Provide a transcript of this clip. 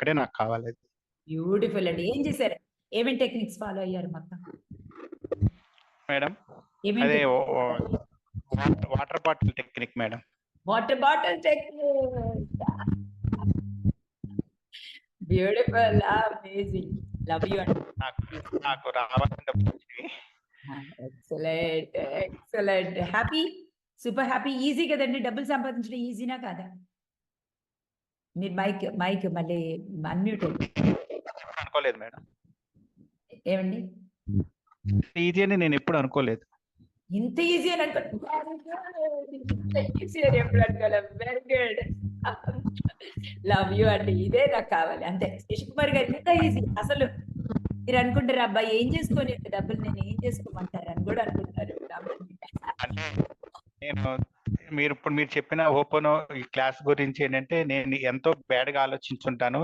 ఒక్కడే నాకు కావాలి. బ్యూటిఫుల్ అండి. ఏం చేశారు? ఏమేం టెక్నిక్స్ ఫాలో అయ్యారు మొత్తం? మేడం ఏమేం అదే techniques? Water bottle technique madam. Water bottle technique. Beautiful. Amazing. Love you అండి. నాకు రావాల్సిన డబ్బులు వచ్చినాయి. Excellent. Excellent. Happy? Super happy. Easy కదండి డబ్బులు సంపాదించడం, ఈజీనా కాదా? మీరు మైక్ మళ్ళీ అన్మ్యూట్ అనుకోలేదు మేడం. ఏమండి? ఈజీ అని నేను ఎప్పుడు అనుకోలేదు. ఇంత ఈజీ అని ఈజీ అని ఎప్పుడు అనుకోలేదు. Very good. లవ్ యూ అండి. ఇదే నాకు కావాలి అంతే. శశి కుమార్ గారు ఇంత ఈజీ. అసలు మీరు అనుకుంటారు అబ్బాయి ఏం చేసుకొని డబ్బులు నేను ఏం చేసుకోమంటారు అని కూడా అనుకుంటారు. మీరు చెప్పిన ఓపెన్ ఈ క్లాస్ గురించి ఏంటంటే నేను ఎంతో బ్యాడ్ గా ఆలోచించుంటాను.